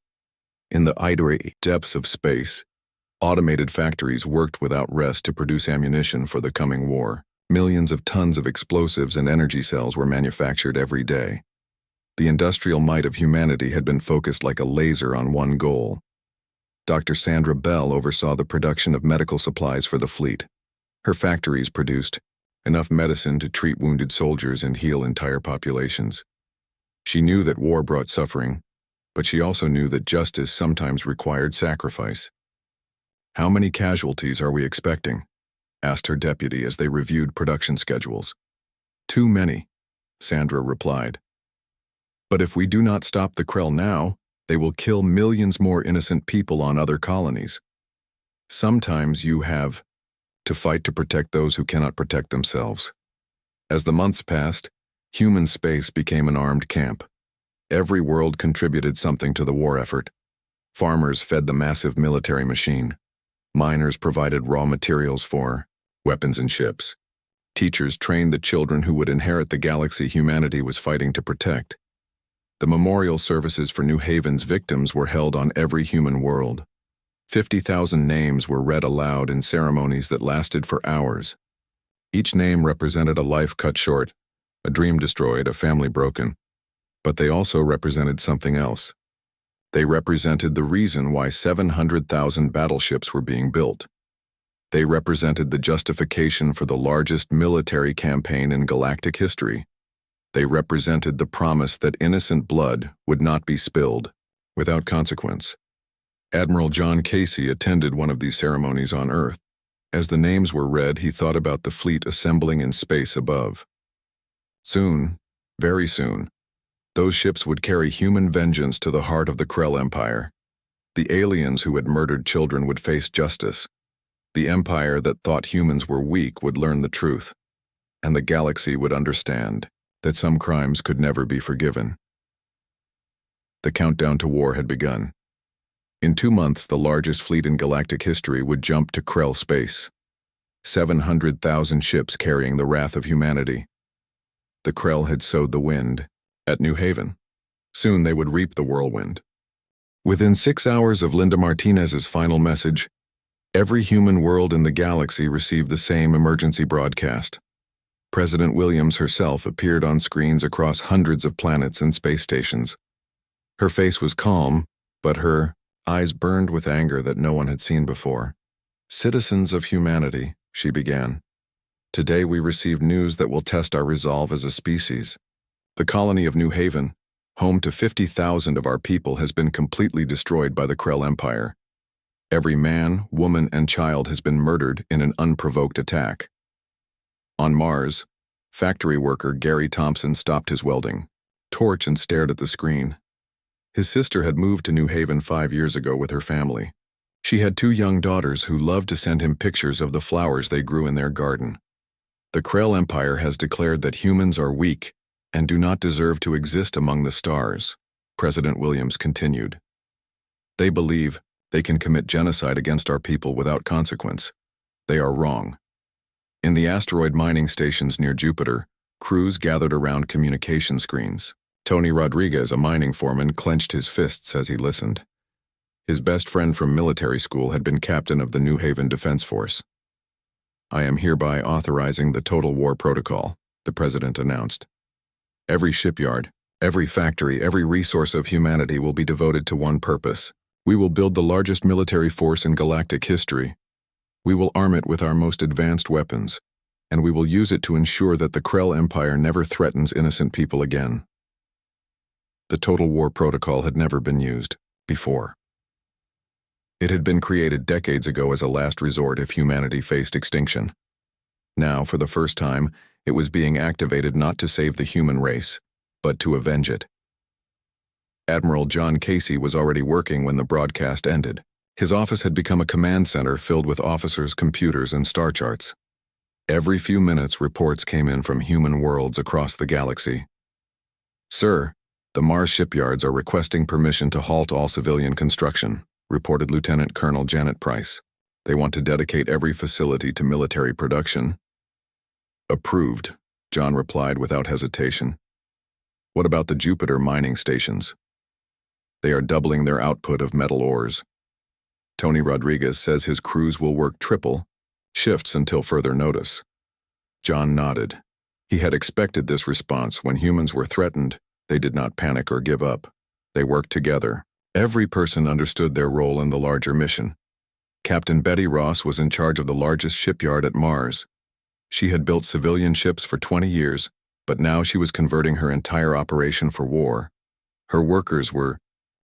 In the ivory depths of space, automated factories worked without rest to produce ammunition for the coming war. Millions of tons of explosives and energy cells were manufactured every day. The industrial might of humanity had been focused like a laser on one goal. Dr. Sandra Bell oversaw the production of medical supplies for the fleet. Her factories produced enough medicine to treat wounded soldiers and heal entire populations. She knew that war brought suffering, but she also knew that justice sometimes required sacrifice. "How many casualties are we expecting?" asked her deputy as they reviewed production schedules. "Too many," Sandra replied. "But if we do not stop the Krell now, they will kill millions more innocent people on other colonies. Sometimes you have to fight to protect those who cannot protect themselves. As the months passed, human space became an armed camp. Every world contributed something to the war effort. Farmers fed the massive military machine. Miners provided raw materials for weapons and ships. Teachers trained the children who would inherit the galaxy humanity was fighting to protect. The memorial services for New Haven's victims were held on every human world. 50,000 names were read aloud in ceremonies that lasted for hours. Each name represented a life cut short, a dream destroyed, a family broken. But they also represented something else. They represented the reason why 700,000 battleships were being built. They represented the justification for the largest military campaign in galactic history. They represented the promise that innocent blood would not be spilled without consequence. Admiral John Casey attended one of these ceremonies on Earth. As the names were read, he thought about the fleet assembling in space above. Soon, very soon, those ships would carry human vengeance to the heart of the Krell Empire. The aliens who had murdered children would face justice. The empire that thought humans were weak would learn the truth, and the galaxy would understand that some crimes could never be forgiven. The countdown to war had begun. In 2 months, the largest fleet in galactic history would jump to Krell space. 700,000 ships carrying the wrath of humanity. The Krell had sowed the wind at New Haven. Soon they would reap the whirlwind. Within 6 hours of Linda Martinez's final message, every human world in the galaxy received the same emergency broadcast. President Williams herself appeared on screens across hundreds of planets and space stations. Her face was calm, but her eyes burned with anger that no one had seen before. "Citizens of humanity," she began. "Today we received news that will test our resolve as a species. The colony of New Haven, home to 50,000 of our people, has been completely destroyed by the Krell Empire. Every man, woman, and child has been murdered in an unprovoked attack." On Mars, factory worker Gary Thompson stopped his welding torch and stared at the screen. His sister had moved to New Haven 5 years ago with her family. She had 2 young daughters who loved to send him pictures of the flowers they grew in their garden. "The Krell Empire has declared that humans are weak and do not deserve to exist among the stars," President Williams continued. "They believe they can commit genocide against our people without consequence. They are wrong." In the asteroid mining stations near Jupiter, crews gathered around communication screens. Tony Rodriguez, a mining foreman, clenched his fists as he listened. His best friend from military school had been captain of the New Haven Defense Force. "I am hereby authorizing the Total War Protocol," the president announced. "Every shipyard, every factory, every resource of humanity will be devoted to one purpose. We will build the largest military force in galactic history. We will arm it with our most advanced weapons, and we will use it to ensure that the Krell Empire never threatens innocent people again." The Total War Protocol had never been used before. It had been created decades ago as a last resort if humanity faced extinction. Now, for the first time, it was being activated not to save the human race, but to avenge it. Admiral John Casey was already working when the broadcast ended. His office had become a command center filled with officers, computers, and star charts. Every few minutes, reports came in from human worlds across the galaxy. "Sir, the Mars shipyards are requesting permission to halt all civilian construction," reported Lieutenant Colonel Janet Price. "They want to dedicate every facility to military production." "Approved," John replied without hesitation. "What about the Jupiter mining stations?" "They are doubling their output of metal ores. Tony Rodriguez says his crews will work triple shifts until further notice." John nodded. He had expected this response. When humans were threatened, they did not panic or give up. They worked together. Every person understood their role in the larger mission. Captain Betty Ross was in charge of the largest shipyard at Mars. She had built civilian ships for 20 years, but now she was converting her entire operation for war. Her workers were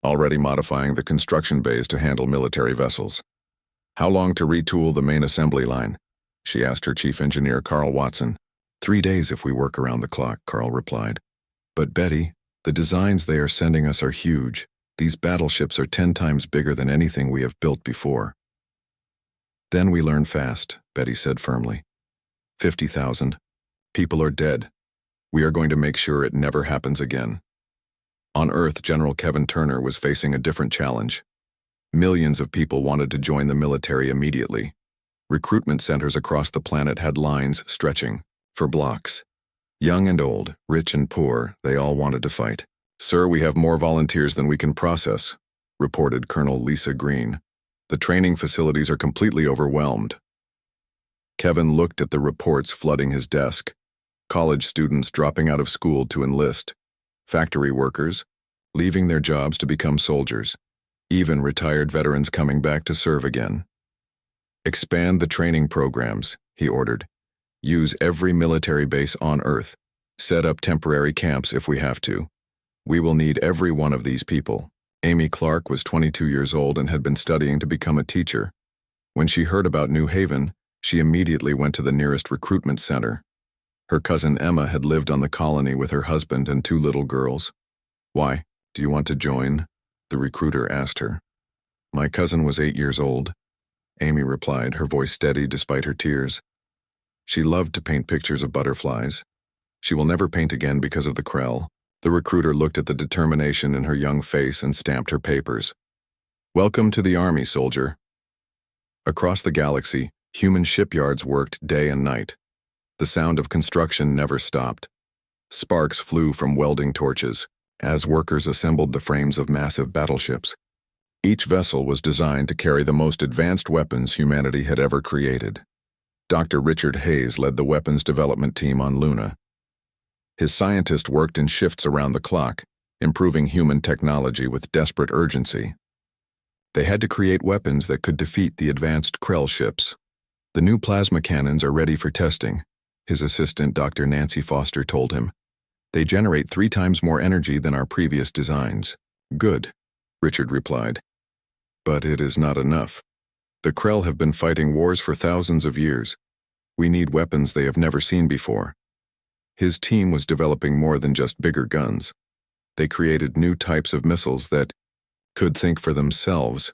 already modifying the construction bays to handle military vessels. "How long to retool the main assembly line?" she asked her chief engineer, Carl Watson. 3 days if we work around the clock," Carl replied. "But Betty, the designs they are sending us are huge. These battleships are 10 times bigger than anything we have built before." Then we learn fast, Betty said firmly. 50,000. People are dead. We are going to make sure it never happens again. On Earth, General Kevin Turner was facing a different challenge. Millions of people wanted to join the military immediately. Recruitment centers across the planet had lines stretching for blocks. Young and old, rich and poor, they all wanted to fight. "Sir, we have more volunteers than we can process," reported Colonel Lisa Green. "The training facilities are completely overwhelmed." Kevin looked at the reports flooding his desk. College students dropping out of school to enlist. Factory workers leaving their jobs to become soldiers. Even retired veterans coming back to serve again. "Expand the training programs," he ordered. "Use every military base on Earth. Set up temporary camps if we have to. We will need every one of these people." Amy Clark was 22 years old and had been studying to become a teacher. When she heard about New Haven, she immediately went to the nearest recruitment center. Her cousin Emma had lived on the colony with her husband and 2 little girls. "Why, do you want to join?" the recruiter asked her. "My cousin was 8 years old," Amy replied, her voice steady despite her tears. She loved to paint pictures of butterflies. She will never paint again because of the Krell. The recruiter looked at the determination in her young face and stamped her papers. "Welcome to the Army, soldier." Across the galaxy, human shipyards worked day and night. The sound of construction never stopped. Sparks flew from welding torches as workers assembled the frames of massive battleships. Each vessel was designed to carry the most advanced weapons humanity had ever created. Dr. Richard Hayes led the weapons development team on Luna. His scientists worked in shifts around the clock, improving human technology with desperate urgency. They had to create weapons that could defeat the advanced Krell ships. "The new plasma cannons are ready for testing," his assistant Dr. Nancy Foster told him. "They generate 3 times more energy than our previous designs." "Good," Richard replied. "But it is not enough. The Krell have been fighting wars for thousands of years. We need weapons they have never seen before." His team was developing more than just bigger guns. They created new types of missiles that could think for themselves.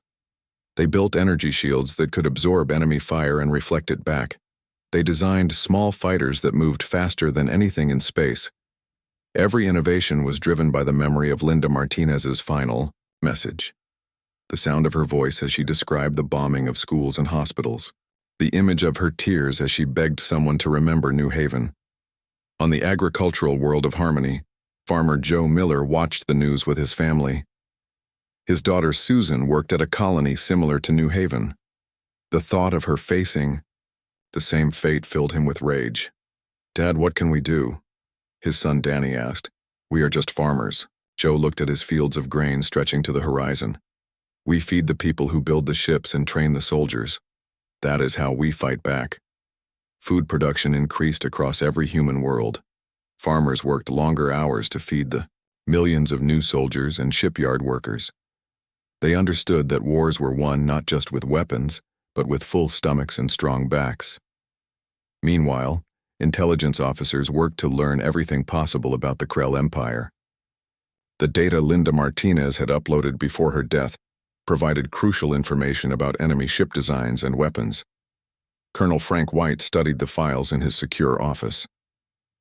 They built energy shields that could absorb enemy fire and reflect it back. They designed small fighters that moved faster than anything in space. Every innovation was driven by the memory of Linda Martinez's final message. The sound of her voice as she described the bombing of schools and hospitals. The image of her tears as she begged someone to remember New Haven. On the agricultural world of Harmony, farmer Joe Miller watched the news with his family. His daughter Susan worked at a colony similar to New Haven. The thought of her facing the same fate filled him with rage. "Dad, what can we do?" his son Danny asked. "We are just farmers." Joe looked at his fields of grain stretching to the horizon. "We feed the people who build the ships and train the soldiers. That is how we fight back." Food production increased across every human world. Farmers worked longer hours to feed the millions of new soldiers and shipyard workers. They understood that wars were won not just with weapons, but with full stomachs and strong backs. Meanwhile, intelligence officers worked to learn everything possible about the Krell Empire. The data Linda Martinez had uploaded before her death provided crucial information about enemy ship designs and weapons. Colonel Frank White studied the files in his secure office.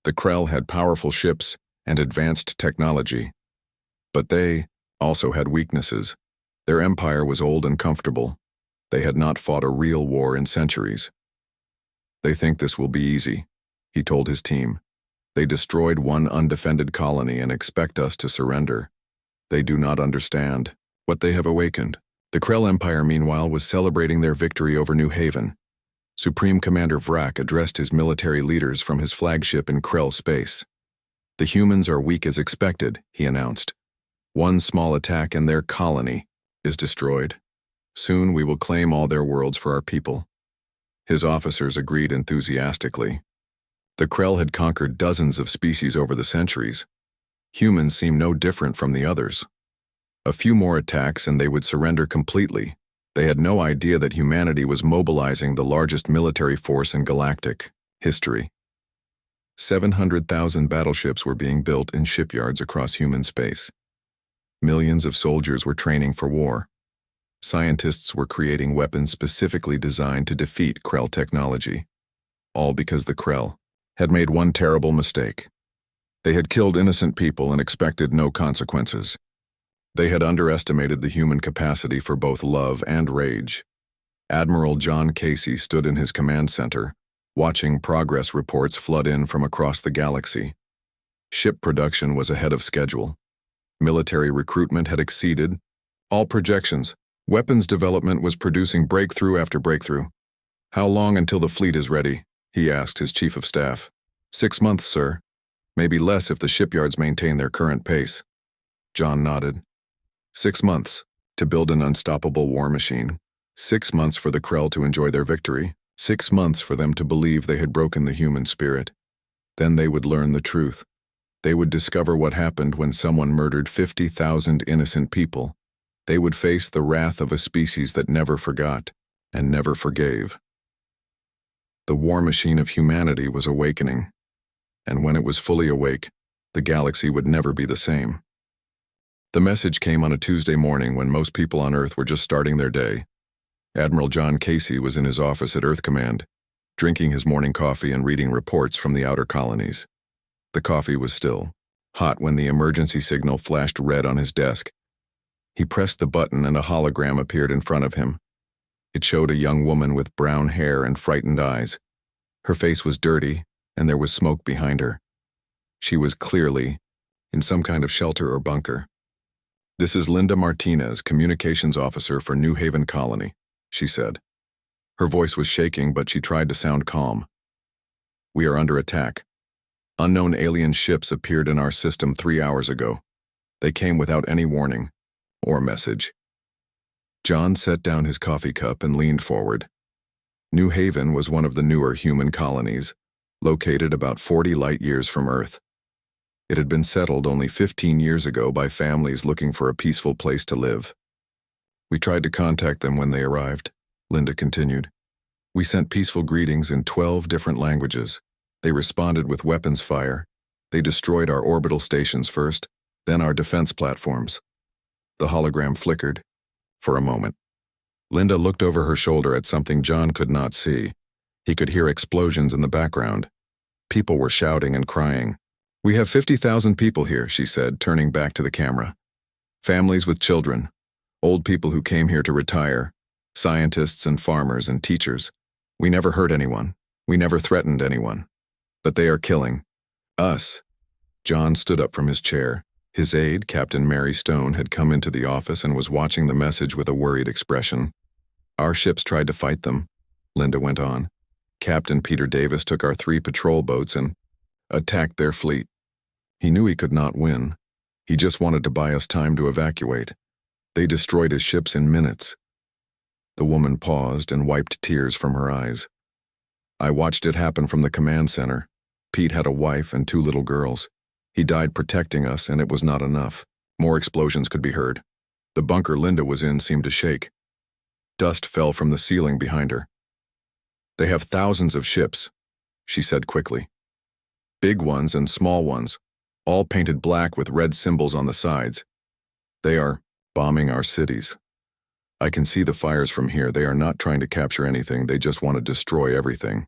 The Krell had powerful ships and advanced technology, but they also had weaknesses. Their empire was old and comfortable. They had not fought a real war in centuries. "They think this will be easy," he told his team. "They destroyed one undefended colony and expect us to surrender. They do not understand what they have awakened." The Krell Empire, meanwhile, was celebrating their victory over New Haven. Supreme Commander Vrak addressed his military leaders from his flagship in Krell space. "The humans are weak as expected," he announced. "One small attack and their colony is destroyed. Soon we will claim all their worlds for our people." His officers agreed enthusiastically. The Krell had conquered dozens of species over the centuries. Humans seemed no different from the others. A few more attacks and they would surrender completely. They had no idea that humanity was mobilizing the largest military force in galactic history. 700,000 battleships were being built in shipyards across human space. Millions of soldiers were training for war. Scientists were creating weapons specifically designed to defeat Krell technology. All because the Krell had made one terrible mistake. They had killed innocent people and expected no consequences. They had underestimated the human capacity for both love and rage. Admiral John Casey stood in his command center, watching progress reports flood in from across the galaxy. Ship production was ahead of schedule. Military recruitment had exceeded all projections. Weapons development was producing breakthrough after breakthrough. "How long until the fleet is ready?" he asked his chief of staff. 6 months, sir. Maybe less if the shipyards maintain their current pace. John nodded. 6 months to build an unstoppable war machine. 6 months for the Krell to enjoy their victory. 6 months for them to believe they had broken the human spirit. Then they would learn the truth. They would discover what happened when someone murdered 50,000 innocent people. They would face the wrath of a species that never forgot and never forgave. The war machine of humanity was awakening, and when it was fully awake, the galaxy would never be the same. The message came on a Tuesday morning when most people on Earth were just starting their day. Admiral John Casey was in his office at Earth Command, drinking his morning coffee and reading reports from the outer colonies. The coffee was still hot when the emergency signal flashed red on his desk. He pressed the button and a hologram appeared in front of him. It showed a young woman with brown hair and frightened eyes. Her face was dirty, and there was smoke behind her. She was clearly in some kind of shelter or bunker. "This is Linda Martinez, Communications Officer for New Haven Colony," she said. Her voice was shaking, but she tried to sound calm. "We are under attack. Unknown alien ships appeared in our system 3 hours ago. They came without any warning or message." John set down his coffee cup and leaned forward. New Haven was one of the newer human colonies, located about 40 light-years from Earth. It had been settled only 15 years ago by families looking for a peaceful place to live. "We tried to contact them when they arrived," Linda continued. "We sent peaceful greetings in 12 different languages. They responded with weapons fire. They destroyed our orbital stations first, then our defense platforms." The hologram flickered for a moment. Linda looked over her shoulder at something John could not see. He could hear explosions in the background. People were shouting and crying. "We have 50,000 people here," she said, turning back to the camera. "Families with children, old people who came here to retire, scientists and farmers and teachers. We never hurt anyone. We never threatened anyone. But they are killing us." John stood up from his chair. His aide, Captain Mary Stone, had come into the office and was watching the message with a worried expression. "Our ships tried to fight them," Linda went on. "Captain Peter Davis took our 3 patrol boats and attacked their fleet. He knew he could not win. He just wanted to buy us time to evacuate. They destroyed his ships in minutes." The woman paused and wiped tears from her eyes. "I watched it happen from the command center. Pete had a wife and 2 little girls. He died protecting us, and it was not enough. More explosions could be heard. The bunker Linda was in seemed to shake. Dust fell from the ceiling behind her. "They have thousands of ships," she said quickly. "Big ones and small ones, all painted black with red symbols on the sides. They are bombing our cities. I can see the fires from here. They are not trying to capture anything. They just want to destroy everything."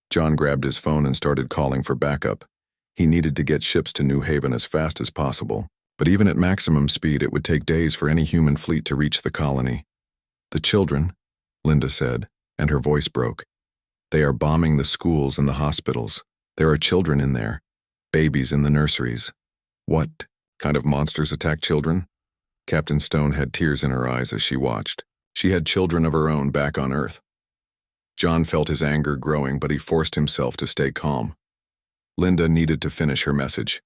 John grabbed his phone and started calling for backup. He needed to get ships to New Haven as fast as possible, but even at maximum speed, it would take days for any human fleet to reach the colony. "The children," Linda said, and her voice broke. "They are bombing the schools and the hospitals. There are children in there, babies in the nurseries." "What kind of monsters attack children?" Captain Stone had tears in her eyes as she watched. She had children of her own back on Earth. John felt his anger growing, but he forced himself to stay calm. Linda needed to finish her message.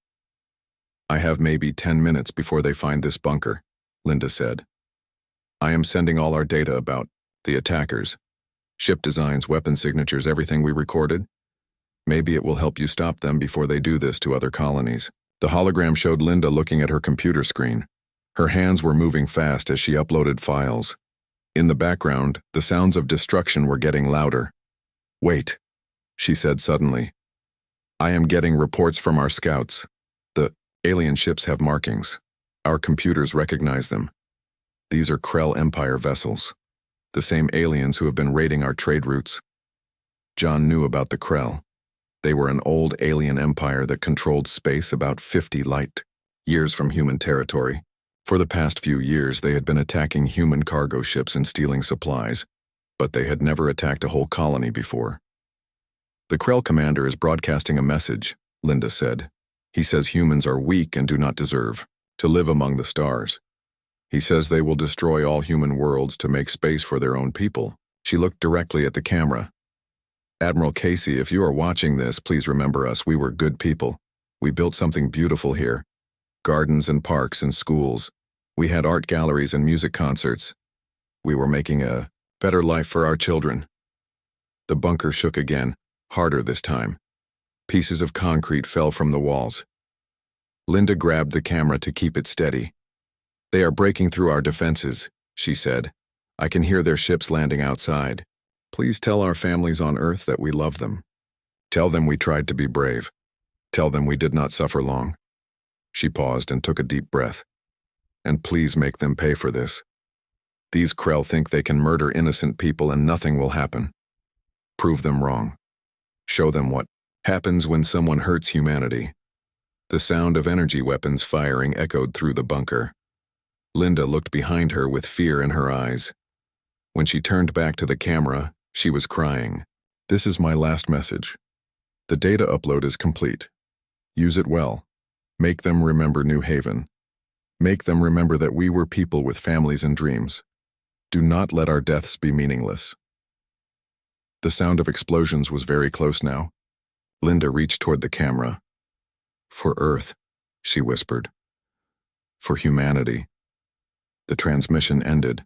"I have maybe 10 minutes before they find this bunker," Linda said. "I am sending all our data about the attackers. Ship designs, weapon signatures, everything we recorded. Maybe it will help you stop them before they do this to other colonies." The hologram showed Linda looking at her computer screen. Her hands were moving fast as she uploaded files. In the background, the sounds of destruction were getting louder. "Wait," she said suddenly. "I am getting reports from our scouts. The alien ships have markings. Our computers recognize them. These are Krell Empire vessels, the same aliens who have been raiding our trade routes. John knew about the Krell. They were an old alien empire that controlled space about 50 light years from human territory. For the past few years, they had been attacking human cargo ships and stealing supplies, but they had never attacked a whole colony before. The Krell commander is broadcasting a message, Linda said. He says humans are weak and do not deserve to live among the stars. He says they will destroy all human worlds to make space for their own people. She looked directly at the camera. Admiral Casey, if you are watching this, please remember us. We were good people. We built something beautiful here. Gardens and parks and schools. We had art galleries and music concerts. We were making a better life for our children. The bunker shook again, harder this time. Pieces of concrete fell from the walls. Linda grabbed the camera to keep it steady. They are breaking through our defenses, she said. I can hear their ships landing outside. Please tell our families on Earth that we love them. Tell them we tried to be brave. Tell them we did not suffer long. She paused and took a deep breath. And please make them pay for this. These Krell think they can murder innocent people and nothing will happen. Prove them wrong. Show them what happens when someone hurts humanity. The sound of energy weapons firing echoed through the bunker. Linda looked behind her with fear in her eyes. When she turned back to the camera, she was crying. This is my last message. The data upload is complete. Use it well. Make them remember New Haven. Make them remember that we were people with families and dreams. Do not let our deaths be meaningless. The sound of explosions was very close now. Linda reached toward the camera. For Earth, she whispered. For humanity. The transmission ended.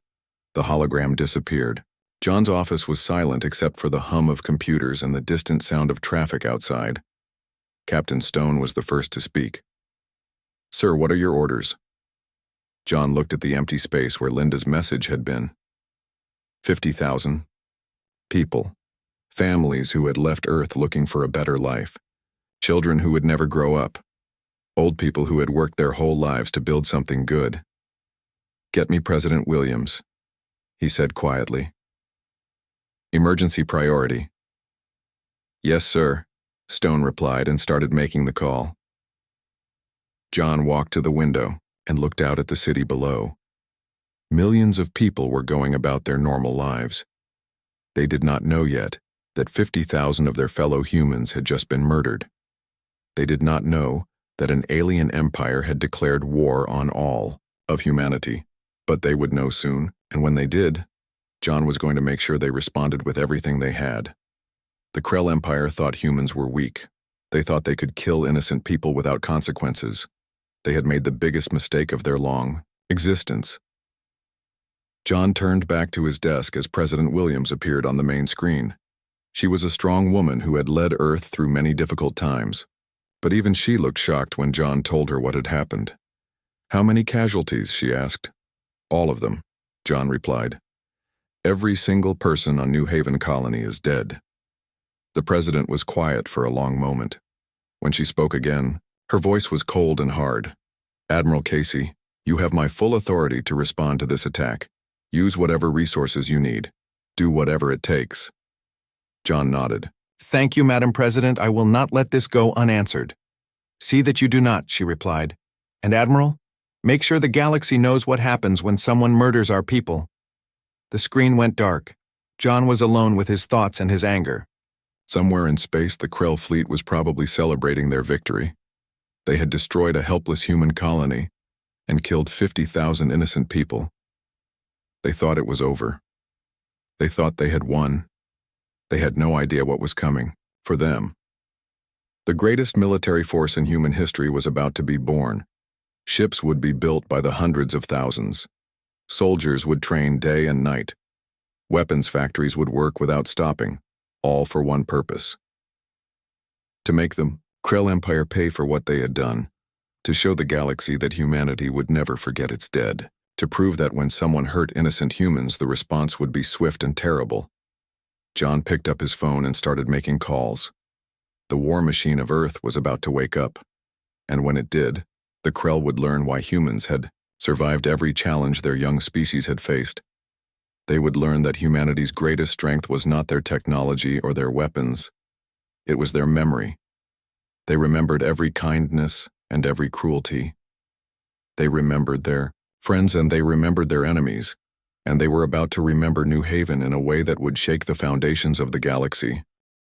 The hologram disappeared. John's office was silent except for the hum of computers and the distant sound of traffic outside. Captain Stone was the first to speak. Sir, what are your orders? John looked at the empty space where Linda's message had been. 50,000 people. Families who had left Earth looking for a better life. Children who would never grow up. Old people who had worked their whole lives to build something good. Get me President Williams, he said quietly. Emergency priority. Yes, sir, Stone replied and started making the call. John walked to the window and looked out at the city below. Millions of people were going about their normal lives. They did not know yet that 50,000 of their fellow humans had just been murdered. They did not know that an alien empire had declared war on all of humanity. But they would know soon, and when they did, John was going to make sure they responded with everything they had. The Krell Empire thought humans were weak. They thought they could kill innocent people without consequences. They had made the biggest mistake of their long existence. John turned back to his desk as President Williams appeared on the main screen. She was a strong woman who had led Earth through many difficult times. But even she looked shocked when John told her what had happened. How many casualties, she asked. All of them, John replied. Every single person on New Haven Colony is dead. The president was quiet for a long moment. When she spoke again, her voice was cold and hard. Admiral Casey, you have my full authority to respond to this attack. Use whatever resources you need. Do whatever it takes. John nodded. Thank you, Madam President. I will not let this go unanswered. See that you do not, she replied. And Admiral, make sure the galaxy knows what happens when someone murders our people. The screen went dark. John was alone with his thoughts and his anger. Somewhere in space, the Krell fleet was probably celebrating their victory. They had destroyed a helpless human colony and killed 50,000 innocent people. They thought it was over. They thought they had won. They had no idea what was coming, for them. The greatest military force in human history was about to be born. Ships would be built by the hundreds of thousands. Soldiers would train day and night. Weapons factories would work without stopping, all for one purpose. To make the Krell Empire pay for what they had done, to show the galaxy that humanity would never forget its dead, to prove that when someone hurt innocent humans, the response would be swift and terrible. John picked up his phone and started making calls. The war machine of Earth was about to wake up, and when it did, the Krell would learn why humans had survived every challenge their young species had faced. They would learn that humanity's greatest strength was not their technology or their weapons. It was their memory. They remembered every kindness and every cruelty. They remembered their friends and they remembered their enemies, and they were about to remember New Haven in a way that would shake the foundations of the galaxy.